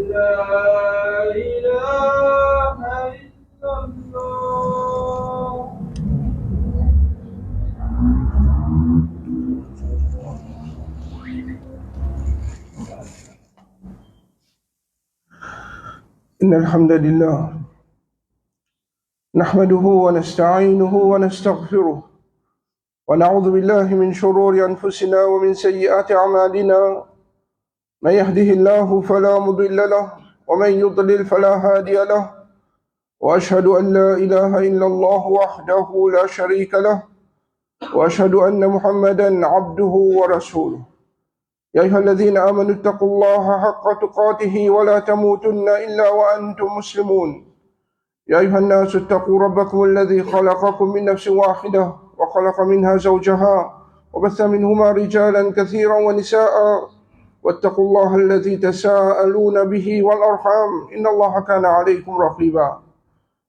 لا إله إلا الله. إن الحمد لله نحمده ونستعينه ونستغفره ونعوذ بالله من شرور أنفسنا ومن سيئات أعمالنا. من يهده الله فلا مضل له ومن يضلل فلا هادي له، وأشهد أن لا إله إلا الله وحده لا شريك له، وأشهد أن محمدا عبده ورسوله. يا أيها الذين آمنوا اتقوا الله حق تقاته ولا تموتن إلا وأنتم مسلمون. يا أيها الناس اتقوا ربكم الذي خلقكم من نفس واحدة وخلق منها زوجها وبث منهما رجالا كثيرا ونساء، واتقوا الله الذي تساءلون به والأرحام إن الله كان عليكم رقيبا.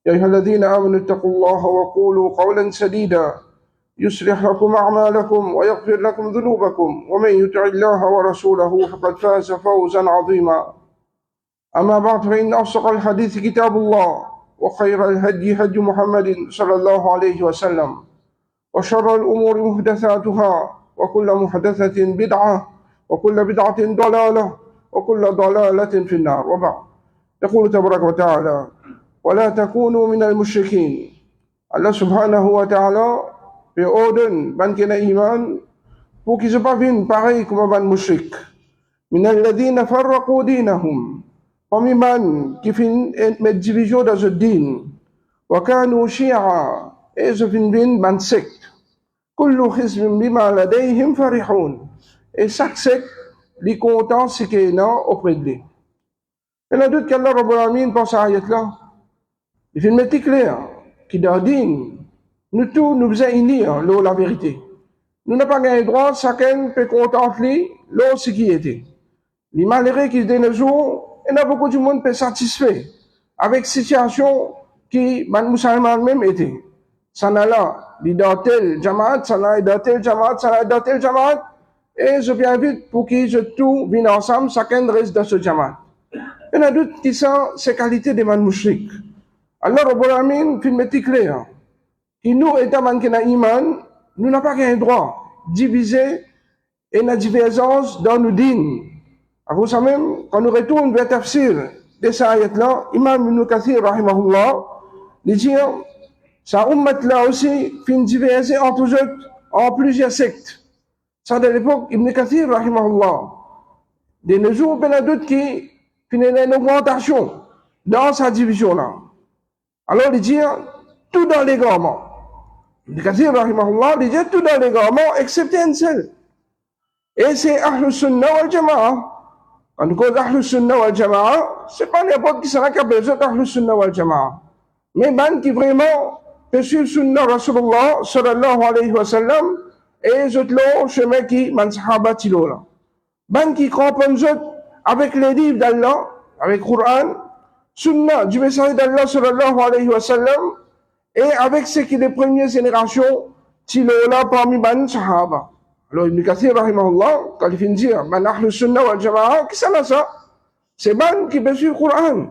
يا أيها الذين آمنوا اتقوا الله وقولوا قولا سديدا يصلح لكم أعمالكم ويغفر لكم ذنوبكم، ومن يطع الله ورسوله فقد فاز فوزا عظيما. أما بعد، فإن أصدق الحديث كتاب الله، وخير الهدي هدي محمد صلى الله عليه وسلم، وشر الأمور محدثاتها، وكل محدثة بدعة، وكل بدعة ضلالة، وكل ضلالة في النار. وبعد، يقول تبارك وتعالى: ولا تكونوا من المشركين. Allah subhanahu wa ta'ala fait ordre ban kena iman pour qu'ils ne soient pas pareil comme ban mushrik. Min alladhina farraqu dinahum, parmi ban qui fin mettre division dans le din, wa kanu shi'a, et je fin ban secte. Kullu hizbin bima ladayhim farihun, et chaque secte li content ce qu'il y a auprès de lui. Et la doute qu'Allah Rabbul Alamin pense à ayat là, il fait mettre clair qui dans din nous tous nous faisons unir la vérité. Nous n'avons pas gagné droit, chacun peut contempler l'eau ce qui était. Les malheureux qui se donnent le jour, et beaucoup de monde peut satisfait avec situation qui, man musulman même était. Ça n'a là, il dans tel jamaat, ça n'a dans tel jamaat, ça n'a dans tel jamaat, et je viens vite pour qu'ils se tout viennent ensemble, chacun reste dans ce jamaat. Et la doute qui sont ces qualités des man mushrik. Allah Rabbul Alamin fait mettre clair. Qui nous, étant man kena iman, nous n'avons pas qu'un droit diviser et la divergence dans nos dînes. Vous savez même, quand nous retournons vers tafsir de ces ayats-là, Imam Ibn Kathir, rahimahullah, il dit, sa ummat-là aussi, fin diverger entre eux en plusieurs sectes. Ça, de l'époque, Ibn Kathir, rahimahullah, de nos jours, il y a d'autres qui finaient une augmentation dans sa division-là. Alors, il dit, tout dans l'égarement. Ibn Kathir, rahimahullah, il dit tout dans l'égarement, excepté un seul. Et c'est Ahlus Sunnah wal Jama'a. Quand on cause Ahlus Sunnah wal Jama'a, c'est pas n'importe qui sera qui appelle ça Ahlus Sunnah wal Jama'a. Mais ban qui vraiment peut suivre Sunnah Rasulullah sallallahu alayhi wa sallam, et les autres là, chemin qui, man sahaba tilo là. Ban qui comprennent avec les livres d'Allah, avec le Coran, Sunnah du messager d'Allah sallallahu alayhi wa sallam, et avec ce qui est les premières générations, tilo là parmi ban sahaba. Alors Ibn Kathir, rahimahullah, quand il finit de dire, man ahlus sunnah wal jama'a, qui ça là ça? C'est ban qui peut suivre le Coran,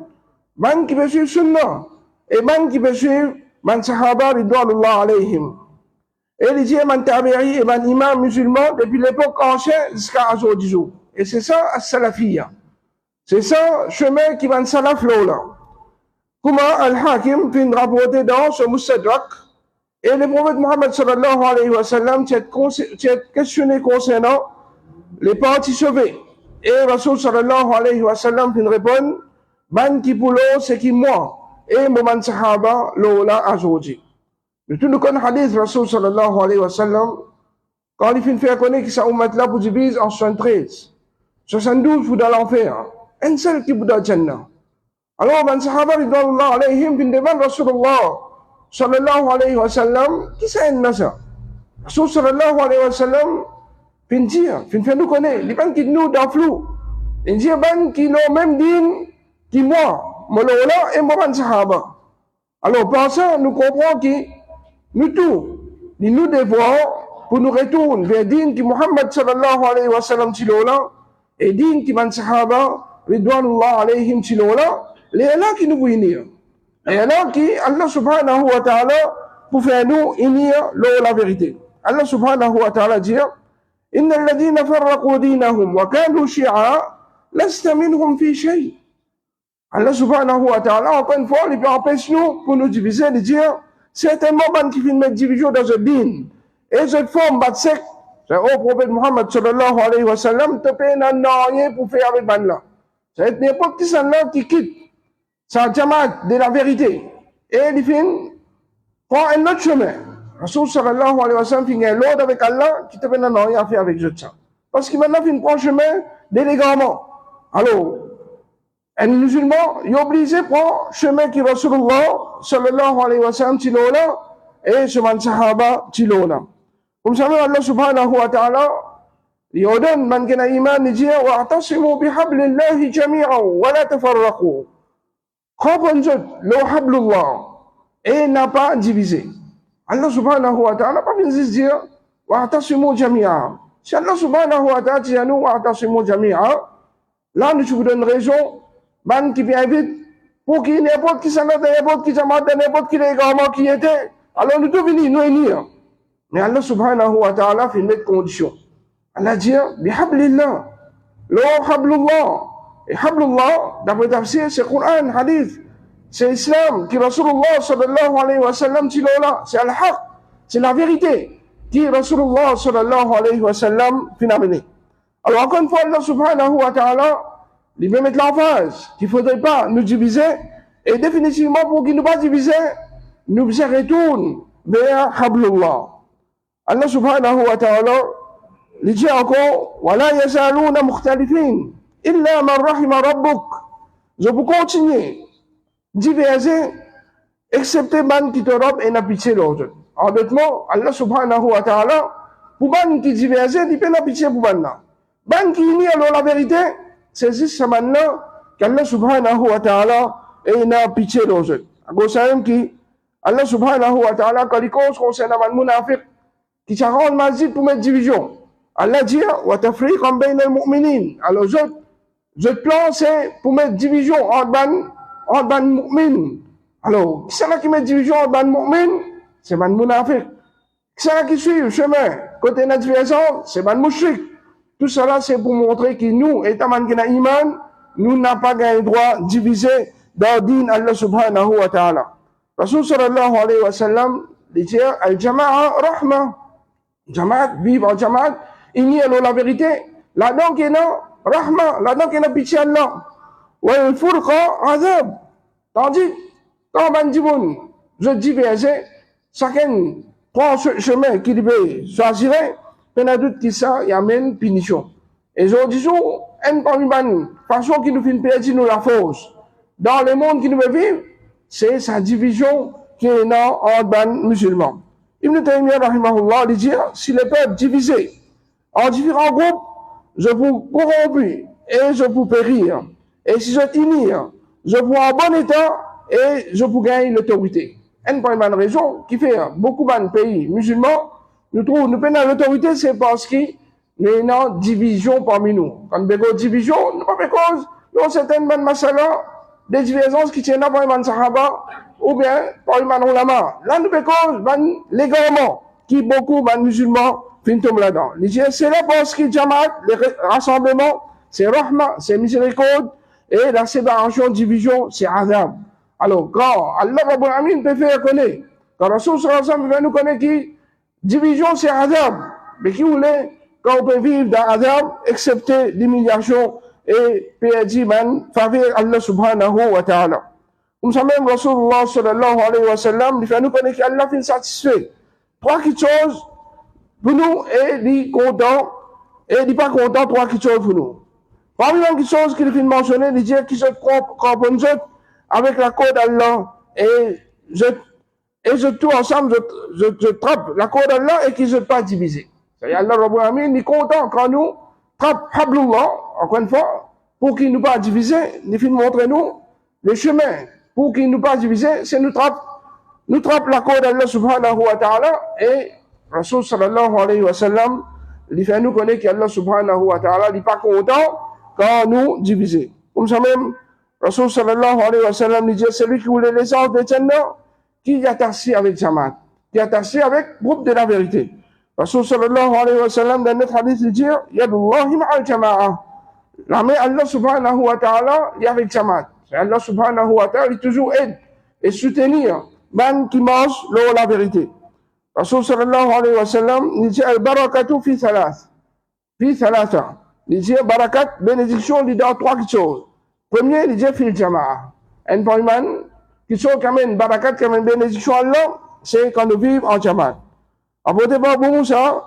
ban qui peut suivre Sunnah, et ban qui peut suivre man sahaba ridwanullah alayhim. Et il dit, man tabi'i et man imam musulman depuis l'époque ancienne jusqu'à aujourd'hui. Et c'est ça, as-salafiyya. C'est ça, chemin qui va salaf là. Comment Al-Hakim fin rapporter dans ce Mustadrak, et le prophète Muhammad sallallahu alayhi wa sallam s'est questionné concernant les parties sauvées. Et Rasul sallallahu alayhi wa sallam fin répond, man qui pour l'eau, c'est qui moi, et mon man sahaba, l'eau là aujourd'hui. De tout le con hadith, Rasul sallallahu alayhi wa sallam, quand il fin fait connaître que sa ummat là pour diviser en 73, 72 pour dans l'enfer, un seul qui pour dans le Jannah. Alors, man sahaba ridwanullah alayhim fin demande Rasulullah sallallahu alayhi wa sallam, qui c'est un nasa? Rasul sallallahu alayhi wa sallam, fin dire, fin fait nous connaître, les ban qui nous dans flou, fin dire ban qui n'ont même dit, qui moi, molola et moi ban sahaba. Alors, par ça, nous comprenons que nous tous, nous devons, pour nous retourner vers din qui Muhammad sallallahu alayhi wa sallam tilola, et din qui ban sahaba, ridwanullah alayhim tilola, les là qui nous unir. Et là qui, Allah subhanahu wa ta'ala, pour faire nous unir la vérité. Allah subhanahu wa ta'ala dit, إن الذين فرقوا دينهم وكانوا شيعا لست منهم في شيء. Allah subhanahu wa ta'ala, encore une fois, il empêche nous pour nous diviser, de dire, certainement, ban qui finit mettre division dans ce din. Et cette forme, bat sec, c'est au prophète Muhammad sallallahu alayhi wa sallam, te paye n'a rien pour faire avec ban là. C'est n'importe qui s'en là qui quitte sa jamaat de la vérité. Et il finit, prend un autre chemin. Rasul sallallahu alayhi wa sallam finit l'autre avec Allah, qui te paye n'a rien à faire avec ça. Parce qu'il maintenant finit prend chemin d'élégamment. Alors, un musulman, il est obligé de prendre le chemin qui Rasulullah sallallahu alayhi wa sallam tilola et chemin sahaba tilola. Comme ça, Allah subhanahu wa ta'ala, il ordonne, man kana iman, il dit, wa'tasimu bihablillahi jami'an, wa la tafarraqu. Comprenez le hablullah et n'a pas divisé. Allah subhanahu wa ta'ala n'a pas fini de dire, wa'tasimu jami'an. Si Allah subhanahu wa ta'ala dit à nous, wa'tasimu jami'an, là, nous vous donne raison. Man qui vient vite, pour qui n'importe qui s'en a, n'importe qui s'en a, n'importe qui les gars qui étaient, alors nous devons venir, nous unir. Mais Allah subhanahu wa ta'ala fait une mettre condition. Allah dit, bihablillah, lo hablullah. Et hablullah, d'après tafsir, c'est Coran, hadith, c'est l'islam, qui Rasulullah sallallahu alayhi wa sallam dit là, c'est al-haq, c'est la vérité, qui Rasulullah sallallahu alayhi wa sallam fait amener. Alors encore une fois, Allah subhanahu wa ta'ala, il veut mettre l'emphase qu'il ne faudrait pas nous diviser, et définitivement pour qu'il ne pas diviser, nous se retourne vers hablullah. Allah subhanahu wa ta'ala, il dit encore, وَلَا يَزَالُونَ مُخْتَلِفِينَ إِلَّا مَنْ رَحِمَ رَبُّكَ. Je peux continuer, diverser, excepté man qui te robe et n'a pitié l'autre. En d'autres mots, Allah subhanahu wa ta'ala, pour man qui diverse, il peut n'a pitié pour man là. Man qui nie alors la vérité, c'est juste ce man-là qu'Allah subhanahu wa ta'ala et n'a pitié l'autre. À cause de qui, Allah subhanahu wa ta'ala, quand il concerne un munafiq, qui s'arrange masjid pour mettre division. Allah dit, wa tafriqan bayna al-mu'minin. Alors, je plan, c'est pour mettre division en ban mu'min. Alors, qui c'est là qui met division en ban mu'min? C'est ban munafiq. Qui c'est là qui suit le chemin? Côté de la diversion, c'est ban mushrik. Tout cela, c'est pour montrer que nous, étant man qui n'a iman, nous n'avons pas le droit de diviser dans le din Allah subhanahu wa ta'ala. Rasul sallallahu alayhi wa sallam dit, al-jama'a rahma. Jamaat, vivre en jamaat, il nie alors la vérité. Là-dedans qu'il y a rahma, là-dedans qu'il y a pitié Allah. Wa al-furqa azab. Tandis, quand on dit, je diverse, chacun prend ce chemin qu'il veut choisir, il y a doute qui ça, il y a même punition. Et je dis, une parmi les façons qui nous fait perdre nous la force. Dans le monde qui nous veut vivre, c'est sa division qui est là entre les musulmans. Ibn Taymiyyah rahimahullah dit, si le peuple divisé en différents groupes, je vous corromps et je vous périr. Et si je t'unir, je vous en bon état et je vous gagne l'autorité. Une première raison qui fait beaucoup de pays musulmans, nous trouvons, nous prenons l'autorité, c'est parce qu'il y a une division parmi nous. Quand il y a une division, nous pas cause, nous avons certaines bonnes masala, des divergences qui tiennent par les sahaba, ou bien par les ulama. Là, nous cause, légalement, qui beaucoup de musulmans finissent là-dedans. C'est là parce que Jamaat, les rassemblements, c'est rahma, c'est miséricorde, et la séparation, division, c'est azab. Alors, quand Allah Rabbul Amin peut faire connaître, quand Rasul sallallahu alayhi wa sallam veut nous connaître qui, division, c'est azab. Mais qui voulait, quand on peut vivre dans azab, excepté l'humiliation et perdre, faveur Allah subhanahu wa ta'ala. Comme ça même, Rasulullah sallallahu alayhi wa sallam, il fait nous connaître qu'Allah fait satisfait. Trois petites choses pour nous, et il est content, et il n'est pas content, trois petites choses pour nous. Parmi les choses qu'il fait mentionner, il dit qu'il se comprend avec la corde d'Allah, et je tout ensemble, je trappe la corde d'Allah et qu'ils ne soient pas divisés. C'est-à-dire, Allah Rabbul Amin, il est content quand nous trappe hablullah, encore une fois, pour qu'il ne nous pas diviser, il fait montrer nous le chemin, pour qu'il ne nous pas diviser, c'est nous trappe la corde d'Allah subhanahu wa ta'ala, et Rasul sallallahu alayhi wa sallam, il fait nous connaître qu'Allah subhanahu wa ta'ala, il n'est pas content quand nous diviser. Comme ça même, Rasul sallallahu alayhi wa sallam dit, celui qui voulait l'essence de Jannah, qui est attaché avec Jamaat, qui est attaché avec le groupe de la vérité. Rasul sallallahu alayhi wa sallam, dans notre hadith, il dit, Yadullahi ma'al jama'a. La main Allah subhanahu wa ta'ala, il y a avec Jamaat. Allah subhanahu wa ta'ala, il toujours aide et soutenir man qui mange la vérité. Rasul sallallahu alayhi wa sallam, il dit, al-barakatu fi thalath. Fi thalatha. Il dit, barakat, bénédiction, il dit dans trois choses. Premier, il dit, fil jama'a. Un point, qui sont quand même barakat, quand même bénédiction Allah, c'est quand nous vivons en jama'a. Après, Abu Moussa,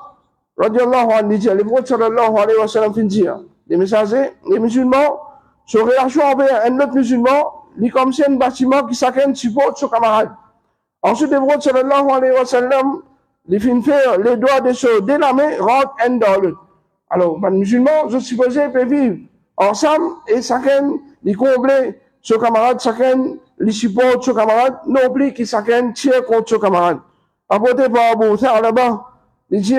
radiallahu anhu, dit, le prophète sallallahu alayhi wa sallam, fin dire, les messagers, les musulmans, se réaction envers un autre musulman, il comme c'est un bâtiment qui chacun supporte son camarade. Ensuite, le prophète sallallahu alayhi wa sallam, il fin faire les doigts de ceux de la main, rentrent un dans l'autre. Alors, les musulmans, je suppose, peuvent vivre ensemble et chacun, il comble son camarade, chacun, il supporte son camarade, non plus que chacun tire contre son camarade. Apporté par Abu Tha là-bas, il dit,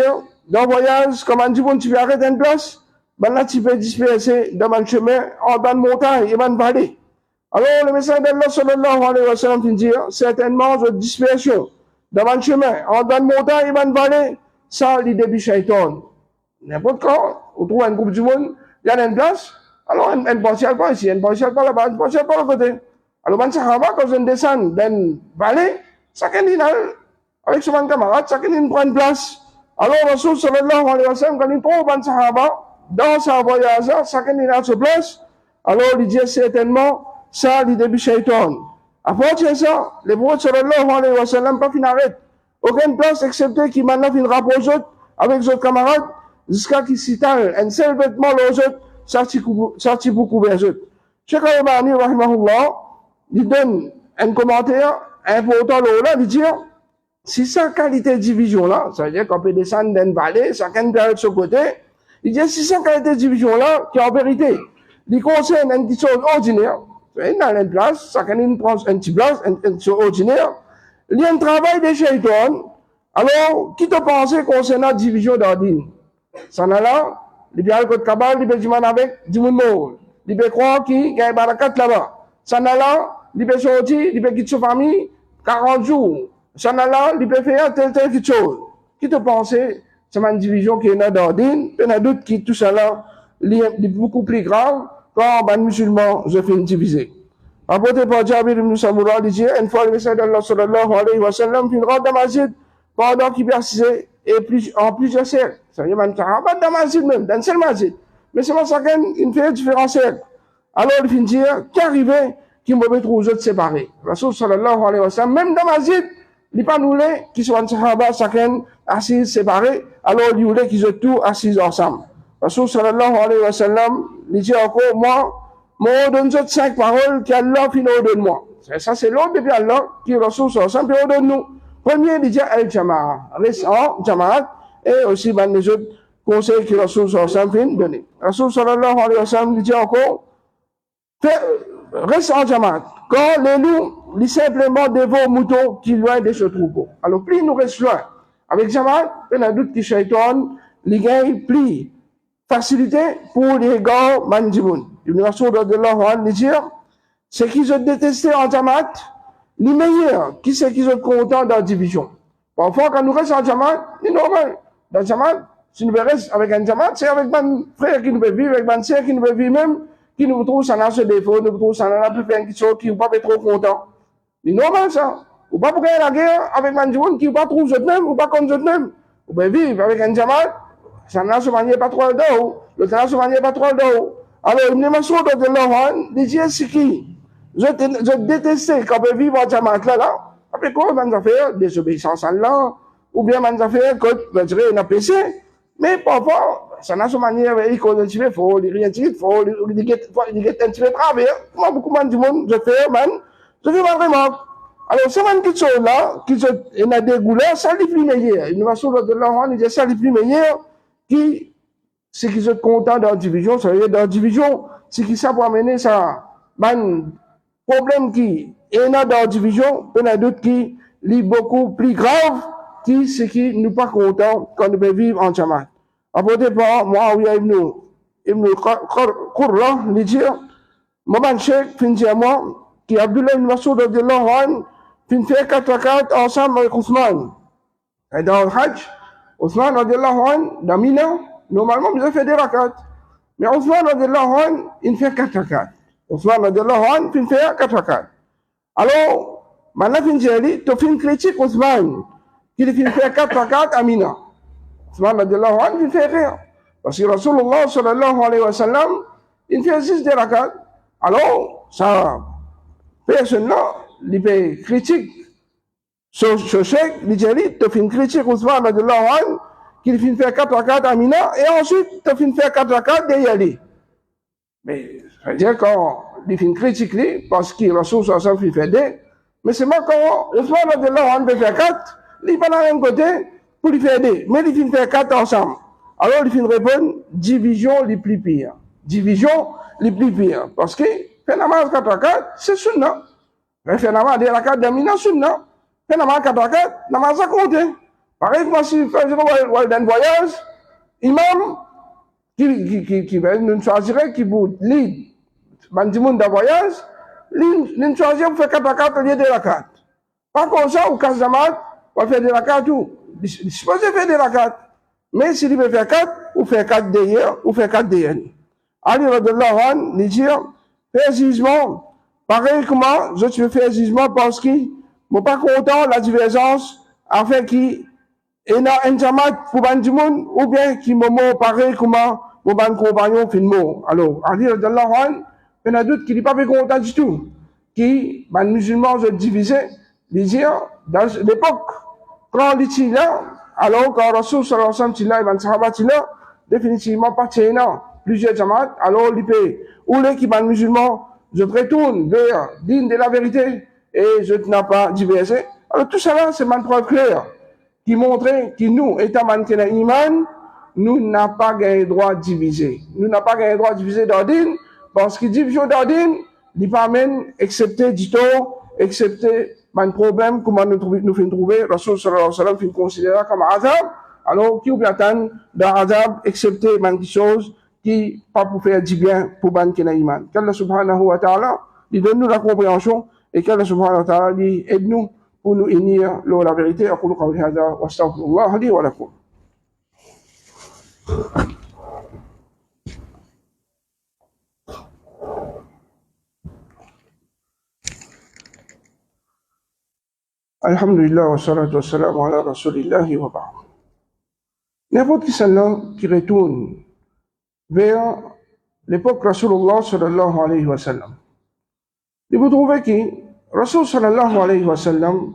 dans le voyage, comme on dit, bon, tu peux arrêter une place, ben là, tu peux disperser dans le chemin, en bas de montagne et dans le vallée. Alors, le message d'Allah sallallahu alayhi wa sallam dit, certainement, de dispersion dans le chemin, en bas de montagne et dans le vallée, ça, l'idée du shaitan. N'importe quand, on trouve un groupe du monde, il y a une place, alors un partiel pas ici, un partiel pas là-bas, un partiel pas là côté. Alors, ben sahaba, quand on descend dans une vallée, chacun dit, avec son camarade, chacun dit prend une place. Alors, Rasul sallallahu alayhi wa sallam, quand il trouve ben sahaba, dans sa voyage, chacun dit à sa place, alors il dit certainement, ça, l'idée du shaitan. Après ça, le prophète sallallahu alayhi wa sallam, pas fin arrête. Aucune place, excepté qu'il m'a fait une rapport aux autres, avec ses camarades, jusqu'à qu'il s'étale un seul vêtement aux autres, sorti beaucoup vers eux. Cheikh Al-Albani, rahimahullah, il donne un commentaire important là, il dit, si sa qualité de division là, ça veut dire qu'on peut descendre d'une vallée, chacun de son côté, il dit, si sa qualité de division là, qui en vérité, il concerne une petite chose ordinaire, c'est dans une place, chacun prend une petite place, une chose ordinaire, il y a un travail de shaitan, alors, qui te pensait concernant la division d'ordine? Ça n'a là, il y a le code cabal, il y a du monde avec du monde mort. Il y a croire qu'il y a un barakat là-bas. Ça n'a là, il y a sorti, il y a quitter sa famille 40 jours. Ça n'a là, il y a faire telle chose. Qui te pensait, c'est une division qui est dans d'ordine, il y a d'autres qui, tout ça là, est beaucoup plus grave quand les musulmans se font diviser. Apporté par Jabir ibn Samura, il dit, une fois le message d'Allah sallallahu alayhi wa sallam, il rentre dans la masjid, pendant qu'il persistait, et en plusieurs cercles. Ça veut dire, même, pas dans la masjid même, dans le seul masjid. Mais c'est chacun, il fait différents cercles. Alors, il finit dire, qu'arrivait, qu'il me retrouve aux autres séparés. Rasul sallallahu alayhi wa sallam, même dans la masjid, il n'est pas nous qui sont sahaba, chacun assis séparés, alors il voulait qu'ils soient tous assis ensemble. Rasul sallallahu alayhi wa sallam, il dit encore, moi donne 5 paroles qu'Allah finit de moi. Ça, c'est l'ordre depuis Allah, qui est Rasul sallallahu alayhi wa sallam, de nous. Premier, il dit al-jama'a, reste en jamaat, et aussi les autres conseils que Rasul sallallahu alayhi wa sallam donné. Rasul sallallahu alayhi wa sallam, il dit encore, reste en jamaat. Quand les loups, ils simplement dévorent moutons qui loin de ce troupeau. Alors, plus nous restons loin. Avec jamaat, il y a doute qui shaitan, les gagne plus facilité pour les gars mandimoun. Ibn Mas'ud radhiyallahu anhu dit, c'est qu'ils ont détesté en jamaat, les meilleurs, qui c'est qu'ils sont contents dans la division. Parfois, quand nous restons en jamaat, c'est normal. Dans le jamaat, si nous restons avec un jamaat, c'est avec un frère qui nous peut vivre, avec un sœur qui nous peut vivre même, qui nous trouve ça dans ce défaut, nous trouve ça dans la plus faire quelque chose qui ne pas être trop content. C'est normal ça. Ou pas pour gagner la guerre avec un monde qui ne pas trouve eux-mêmes, ou pas comme eux-mêmes. Ou bien vivre avec un jamaat, ça n'a se manier pas trop d'eau, le temps se manier pas trop d'eau. Alors, Ibn Mas'ud radhiyallahu anhu, il dit, c'est qui? Je détestais quand on peut vivre en jamaat là. Après quoi, on va faire désobéissance à Allah, ou bien on va faire, on dirait, on a péché. Mais parfois, ça n'a pas manière, il faut un petit peu faux, il rien dit, faux, il est un petit peu travers. Moi, beaucoup de monde, je fais ma remarque. Alors, c'est une petite chose là, qui a des goulets, ça les plus meilleurs. Une façon de l'enfant, il dit ça les plus meilleurs, qui, c'est qu'ils sont contents dans la division, ça veut dire dans la division, c'est qu'ils savent amener ça, problème qui est dans la division, il y en a d'autres qui est beaucoup plus grave, qui c'est qui nous pas contents quand nous pouvons vivre en jamaat. Apporté par Muawiyah ibn Qurra, il dit, Maman Cheikh, fin dire moi, qui Abdullah ibn Mas'ud radiallahu anhu, fin fait 4 rakat ensemble avec Ousmane. Et dans le Hajj, Ousmane radiallahu anhu, dans Mina, normalement, vous avez fait des rakats. Mais Ousmane radiallahu anhu, il fait 4 rakats. Ousmane radiallahu anhu, il fait 4 rakats. Alors, maintenant, fin dire, tu fin critique Ousmane, qu'il fait 4 rakats à Mina. Ousmane radiallahu anhu, il fait rien. Parce que Rasulullah sallallahu alayhi wa sallam, il fait 6 des rakats. Alors, ça, personne-là, il fait critique. Ce chèque, il dit, tu fais une critique Ousmane radiallahu anhu, qu'il fait 4 rakats à Mina, et ensuite, tu fais 4 rakats derrière lui. Mais, ça veut dire qu'il fait une critique, lui, parce que Rasul sallallahu alayhi wa sallam fait des, mais c'est moi quand Ousmane radiallahu anhu peut faire 4, il pas dans un côté pour lui faire des, mais il fait 4 ensemble. Alors, il fait une réponse, division les plus pires. Division les plus pires. Parce que, faire namaz 4 rakats, c'est sunnah. Mais faire namaz des rakats d'Amina, sunnah. Faire namaz 4 rakats, namaz à compter. Pareil, moi, si je fais un voyage, imam, qui nous choisirait, qui vous lit, bandimoun d'un voyage, nous choisirait pour faire 4 rakats au lieu de rakats. Pas comme ça, ou casse zamat, on faire des rakats, tout. Il est supposé faire des rakats. Mais s'il veut faire 4, ou faire 4 derrière, ou faire 4 derrière. Ali radiallahu anhu, il dit, fais jugement, pareil que moi, je te fais jugement parce que, je pas content la divergence, afin qu'il y ait un jamat pour ban du monde, ou bien qu'il me mot pareil que moi, pour ban compagnon fin mot. Alors, Ali radiallahu anhu, il y a doute qu'il n'est pas content du tout, qui, ban musulman, je divisé, il dit, dans l'époque, quand il est là, alors quand Rasul sallallahu alayhi wa sallam là, Ibn Sahaba là, définitivement pas tchéna, plusieurs jamaat, alors il peut, ou les qui sont musulmans, je retourne vers digne de la vérité, et je n'ai pas divergé. Alors tout ça là, c'est ma preuve claire, qui montrait que nous, étant manqués iman, nous n'avons pas gagné droit de diviser. Nous n'avons pas gagné droit de diviser d'ordine, parce que division d'ordine, il pas même accepter du tout, accepter un problème, comment nous faisons trouver, Rasul sallallahu alayhi wa sallam, fait considérer comme azab, alors qui oublie attendre dans azab, accepter des choses qui pas pour faire du bien pour ban qui n'a iman. Qu'Allah subhanahu wa ta'ala, il donne nous la compréhension, et qu'Allah subhanahu wa ta'ala, il aide nous pour nous unir la vérité. أقول قولي هذا واستغفر الله لي ولكم. Alhamdulillah wa salatu wa salam ala rasulillahi wa ba'd. N'importe qui qui retourne vers l'époque Rasulullah sallallahu alayhi wa sallam, il vous trouvez que Rasul sallallahu alayhi wa sallam,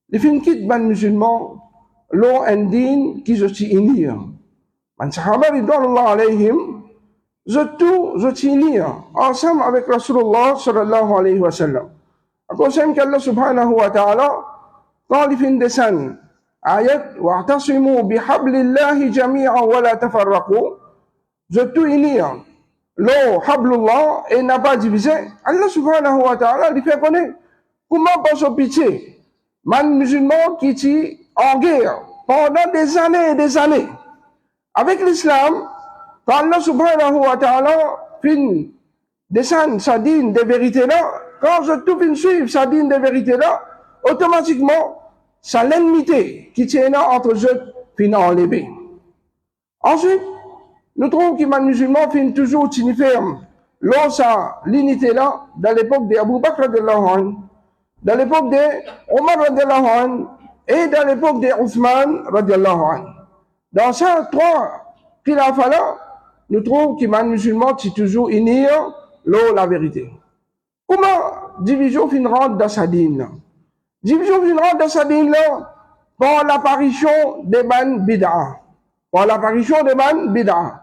les fins quitte ban musulmans, l'ont un din qui se t'inir. Man sahaba ridwanullah alayhim, je t'inir ensemble avec Rasulullah sallallahu alayhi wa sallam. À cause qu'Allah subhanahu wa ta'ala, quand les fins descendent, ayat, wa'tasimu bihablillahi jami'an wa la tafarraqu, je t'unir. L'eau, hablullah, et n'a pas divisé. Allah subhanahu wa ta'ala lui fait connaître. Comment pas se pitié? Man musulman qui est en guerre pendant des années et des années. Avec l'islam, quand Allah subhanahu wa ta'ala fin descend sa dîne de vérité là, quand je tout fin suivre sa dîne de vérité là, automatiquement, sa l'ennemité qui tient entre eux fin enlevé. Ensuite, nous trouvons que les musulmans finissent toujours ferme. L'unité l'unité là, dans l'époque d'Abu Bakr radiallahu anhu, dans l'époque d'Omar radiallahu anhu, et dans l'époque d'Othman radiallahu anhu. Dans ces trois khilafas là, nous trouvons que les musulmans sont toujours unis la vérité. Comment division finira dans sa dîne? Division finira dans sa dîne là, par l'apparition des ban bid'a. Par l'apparition des ban bid'a.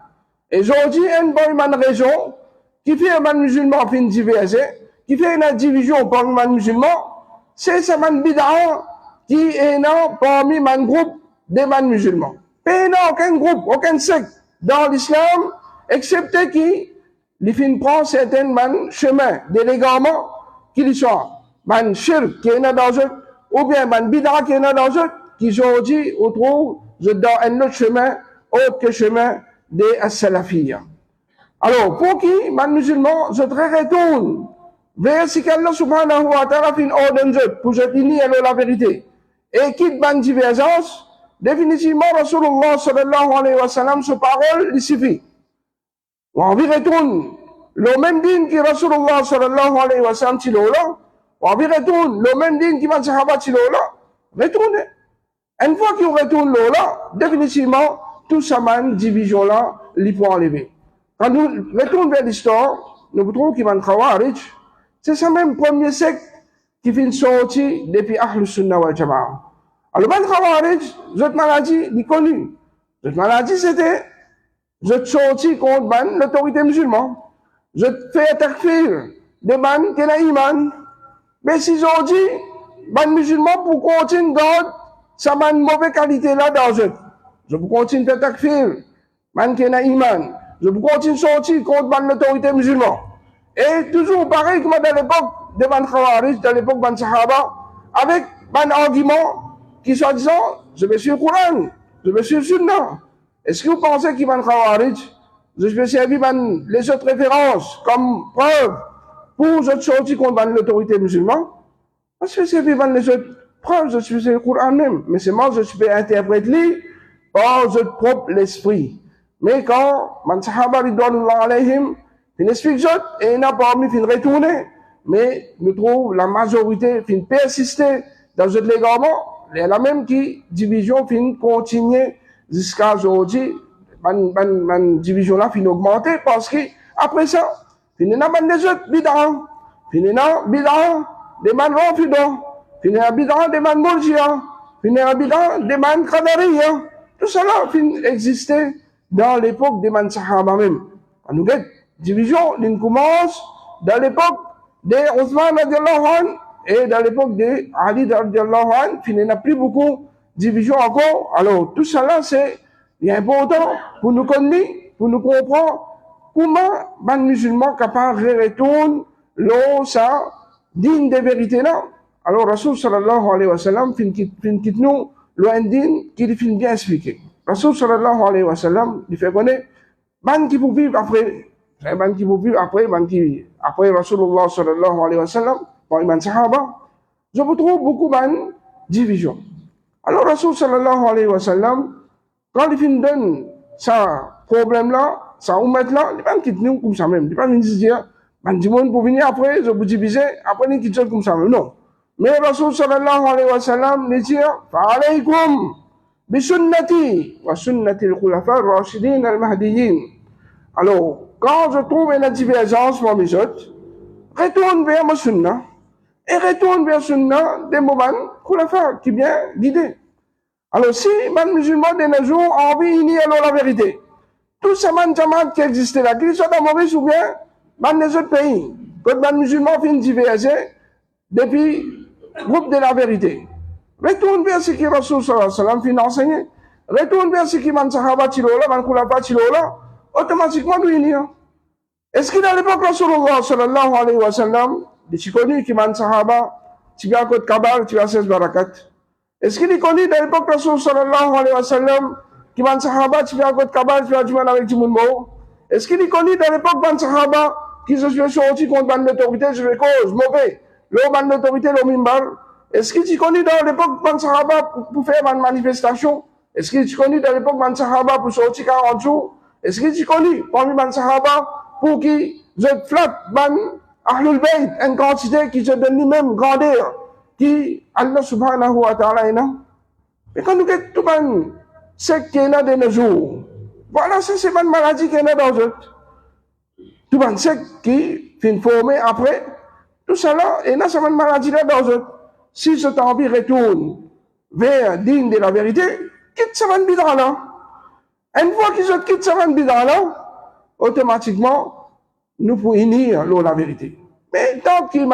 Et aujourd'hui, une bonne raison qui fait un musulman fin divergé, qui fait une division parmi les musulmans, c'est ce man bid'a qui est là parmi les groupes des musulmans. Il n'y a aucun groupe, aucun secte dans l'islam, excepté qui fin prend certains chemins d'élégaments qui sont man shirk qui est là dans eux, ou bien man bid'a qui est là dans eux, qui aujourd'hui trouve dans un autre chemin, autre que chemin des as-salafiyya. Alors, pour qui, les musulmans, je te retourne vers ce qu'Allah subhanahu wa ta'ala fin ordonne pour je unis à la vérité. Et quitte ban divergence, définitivement, Rasulullah sallallahu alayhi wa sallam, sa parole, il suffit. On va retourne le même din qui Rasulullah sallallahu alayhi wa sallam tilo là, on va retourne le même din qui man sahaba tilo là, retourne. Une fois qu'il retourne là, définitivement, tout ça man division là, il faut enlever. Quand nous retournons vers l'histoire, nous trouvons qu'il y a un Khawarij, c'est ça même premier secte qui fait une sortie depuis Ahlus Sunnah wal Jama'a. Alors, le Khawarij, cette maladie, il est connu. Cette maladie, c'était, je sorti contre l'autorité musulmane. Je fais takfir des ban qui ont iman. Mais si j'ai dit, ban musulman pour continuer garde, ça m'a une mauvaise qualité là dans eux. Je peux continuer de takfir, ban qui ont iman. Je peux continuer de sortir contre l'autorité musulmane. Et toujours pareil comme dans l'époque des ban Khawarij, dans l'époque ban Sahaba, avec un argument qui soit disant, je me suis au Coran, je me suis au Sunnah. Est-ce que vous pensez qu'il va Khawarij, je vais servir les autres références comme preuve pour je sortir contre l'autorité musulmane? Parce que servir les autres preuves, je suis le Coran même. Mais c'est moi, je peux interpréter par votre propre l'esprit. Mais quand, man sahaba ridwanullah alayhim, fin explique d'autres, et il n'a pas mis fin retourner. Mais nous trouvons la majorité fin persister dans ce légalement, et la même qui division fin continuer jusqu'à aujourd'hui, man division là fin augmenter parce que après ça, fin n'a pas des autres bid'ah, fin n'a bid'ah des man rafida, fin n'a bid'ah des man murji'a, fin n'a bid'ah des man qadariya. Tout cela fin existait dans l'époque des man sahaba même. Nous avons division, l'une commence dans l'époque des Othman radiallahu anhu et dans l'époque des Ali radiallahu anhu, il n'y a plus beaucoup de division encore. Alors, tout cela, c'est important pour nous connaître, pour nous comprendre comment les musulmans sont capables de retourner là, ça, digne de vérité là. Alors, Rasul sallallahu alayhi wa sallam, fin quitte nous, loin digne, qui fin bien expliqué. Rasul sallallahu alayhi wa sallam, il fait connaître, ban qui pour vivre après, ban qui pour vivre après, ban qui, après Rasulullah sallallahu alayhi wa sallam, par les sahaba, je vous trouve beaucoup de division. Alors, Rasul sallallahu alayhi wa sallam, quand il finit donne ça problème là, ça ummet là, il va quitter nous comme ça même. Il va nous dire, ban du monde pour venir après, je vous diviser, après il quitte comme ça même. Non. Mais Rasul sallallahu alayhi wa sallam, il dit, fa'alaykum, bisunnati, wa sunnati al-khulafa al-rashidin al-mahdiyyin. Alors, quand je trouve une divergence parmi les autres, retourne vers ma sunna et retourne vers sunna des moments khulafa qui bien guidé. Alors, si les musulmans de nos jours ont envie d'unir la vérité, tous ces jamaat qui existent là, qu'ils soient dans Maurice ou bien dans les autres pays, quand les musulmans finissent diverger depuis le groupe de la vérité, retourne vers ce qui Rasul sallallahu alayhi wa sallam finit enseigné, retourne vers ce qui man sahaba tilola, man khulafa tilola, automatiquement nous unir. Est-ce que dans l'époque Rasulullah sallallahu alayhi wa sallam, il est connu qui man sahaba, tu viens à côté Kabar, tu as 16 barakat. Est-ce qu'il est connu dans l'époque Rasulullah sallallahu alayhi wa sallam, qui man sahaba, tu viens à côté Kabar, tu as du mal avec tout le monde? Est-ce qu'il est connu dans l'époque man sahaba, qui se sont sortis contre l'autorité, je vais cause, mauvais, l'autorité, le mimbar? Est-ce qu'il est connu dans l'époque man sahaba pour faire une manifestation? Est-ce qu'il est connu dans l'époque man sahaba pour sortir 40 jours? Est-ce qu'il est connu parmi man sahaba pour qui je flatte ban Ahlul Bayt, une quantité qui se donne lui-même grandeur, qui Allah subhanahu wa ta'ala est là? Mais quand nous avons tout ban, c'est qu'il y a de nos jours. Voilà, ça c'est une maladie qui est là dans eux. Tout ban, c'est qui finit formé après, tout ça là, et là c'est une maladie là dans eux. Si cette envie retourne vers digne de la vérité, quitte ça va bid'a là. Une fois qu'ils ont quitté ça va bid'a là, automatiquement, nous pouvons unir la vérité. Mais tant qu'il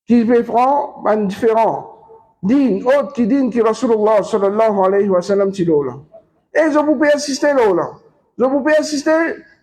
fait franc, man différent, digne, autre qui digne que Rasulullah sallallahu alayhi wa sallam tilo là. Et je vous peux assister là. Je vous peux assister,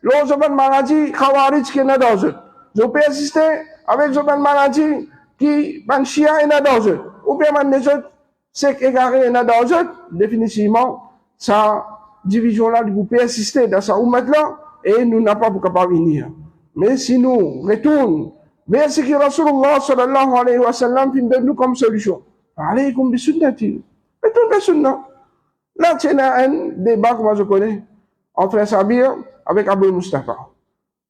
là, je vais maladie, Khawarij qui est là dans eux. Je peux assister avec une maladie qui, man chia est là dans eux. Ou bien man les autres, c'est qu'égaré est là dans eux. Définitivement, ça, division là, vous pouvez assister dans sa ummat là, et nous n'avons pas capable de venir. Mais si nous retournons vers ce que Rasulullah sallallahu alayhi wa sallam donne nous comme solution, alaykum bi sunnati, retourne vers sunna. Là, il y a un débat que moi je connais entre Sabir avec Abou Mustafa.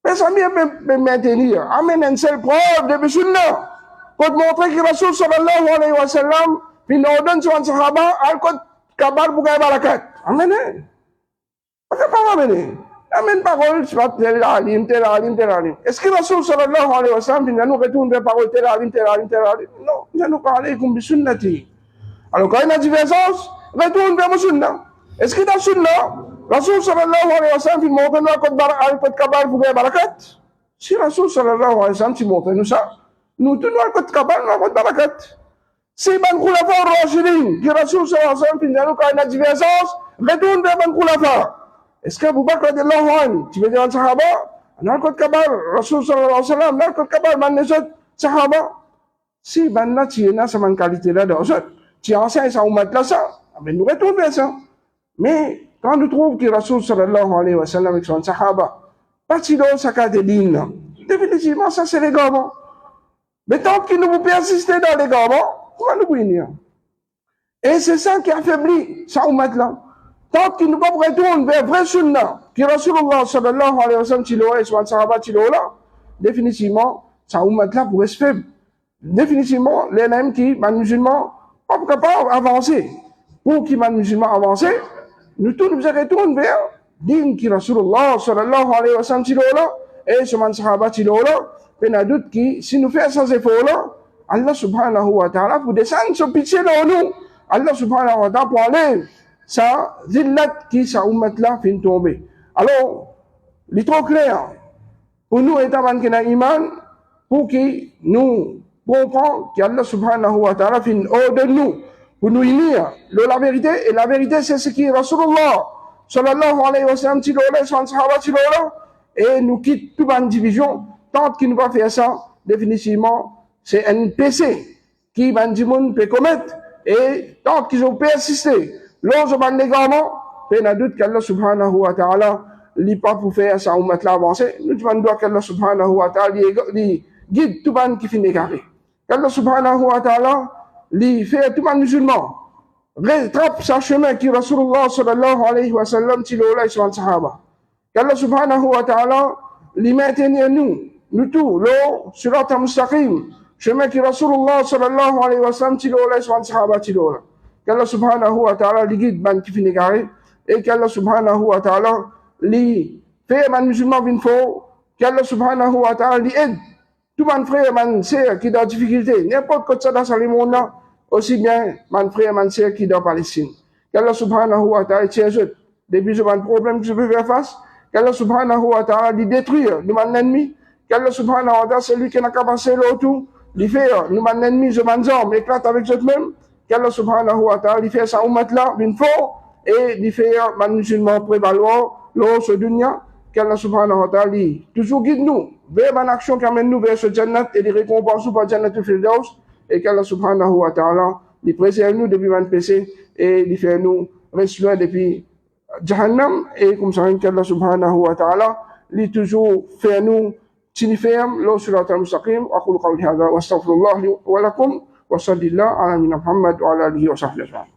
Mais Sabir peut maintenir, amène une seule preuve de sunna pour montrer que Rasul sallallahu alayhi wa sallam puis ordonne sur un sahaba al-Qad kabar bugay barakat. Amène. Pas capable d'amener. Amène parole, c'est pas tel alim. Est-ce que Rasul sallallahu alayhi wa sallam puis nous retourne vers parole tel alim? Non, nous allons parler comme bi sunnati. Alors quand il y a divergence, retourne vers le sunna. Est-ce que dans le sunna, Rasul sallallahu alayhi wa sallam il montre nous al-Qad kabar bugay barakat? Si Rasul sallallahu alayhi wa sallam il montre nous ça, nous tenons al-Qad kabar bugay barakat. Si ban khulafa ar-rashidin, qui Rasul sallallahu alayhi wa sallam il quand il y a divergence, retourne vers ban khulafa. Est-ce qu'Abu Bakr radiallahu anhu, tu veux dire un sahaba, al-Qad kabar, Rasul sallallahu alayhi wa sallam, al-Qad kabar ban nesot sahaba. Si ban na tu es na sa man qualité là d'osot, tu enseignes sa ummat là ça, ben nous retournons vers ça. Mais quand nous trouvons que Rasul sallallahu alayhi wa sallam avec son sahaba, parti dans sa catégorie, définitivement ça c'est les garments. Mais tant que nous pouvons persister dans les garments, comment nous pouvons venir? Et c'est ça qui affaiblit sa ummat là. Tant que nous ne pouvons pas retourner vers vrai sunna, que Rasulullah sallallahu alayhi wa sallam tilo et son sahaba tilo là, définitivement sa ummat là pourrait se faire. Définitivement, les mêmes qui, les musulmans, pas capables d'avancer. Pour qu'ils, les musulmans, avancent, nous tous nous retournons vers din qui Rasulullah sallallahu alayhi wa sallam tilo là, et son sahaba tilo là, et n'a doute qui, si nous faisons ces efforts là, Allah subhanahu wa ta'ala pour descendre son pitié dans nous. Allah subhanahu wa ta'ala pour enlever sa zillat qui sa ummat là fin tomber. Alors, il est trop clair pour nous étant qui n'a iman, pour que nous comprenions qu'Allah subhanahu wa ta'ala fin ordre nous, pour nous unir la vérité, et la vérité c'est ce qui est Rasulullah sallallahu alayhi wa sallam tilo là, son sahaba tilo là, et nous quitte toute une division, tant qu'il ne va faire ça, définitivement, c'est un péché qui Bandimoun peut commettre, et tant qu'ils ont persisté, l'on ban légalement, il n'a doute qu'Allah subhanahu wa ta'ala, li pas pour faire sa ummat là avancer, nous devons dire qu'Allah subhanahu wa ta'ala, li guide tout ban qui finit égaré. Qu'Allah subhanahu wa ta'ala, li fait tout ban musulman, rattrape sa chemin qui Rasulullah sallallahu alayhi wa sallam, tilo là, et son sahaba. Qu'Allah subhanahu wa ta'ala, li maintenir nous tous, l'eau, surat al-mustaqim, chemin qui Rasulullah sallallahu alayhi wa sallam, tilo là, et son sahaba, tilo là. Qu'Allah subhanahu wa ta'ala li guide ban qui finit garé, et qu'Allah subhanahu wa ta'ala li fait man musulman bin faux, qu'Allah subhanahu wa ta'ala li aide tout man frère man sœur qui dans difficulté, n'importe quoi ça dans le monde là, aussi bien man frère man sœur qui dans Palestine. Qu'Allah subhanahu wa ta'ala tient eux depuis ce problème que je peux faire face, qu'Allah subhanahu wa ta'ala li détruire de mon ennemi, qu'Allah subhanahu wa ta'ala c'est lui qui n'a qu'à passer l'autre, li fait nous mon ennemi je m'en zom éclate avec eux même. Qu'Allah subhanahu wa ta'ala fait sa ummat là, bin fort, et il fait man musulman prévaloir, l'eau ce dunya, qu'Allah subhanahu wa ta'ala toujours guide nous, vers une action qui amène nous vers ce jannat et les récompenses par jannat al firdaus, et qu'Allah subhanahu wa ta'ala il préserve nous depuis man péché, et il fait nous rester loin depuis Jahannam, et comme ça, qu'Allah subhanahu wa ta'ala, il toujours fait nous, tinifem, l'eau sur la al-mustaqim, aqulu qawli hadha, wa astaghfirullah wa lakum, وصلى الله على نبينا محمد وعلى اله وصحبه اجمعين.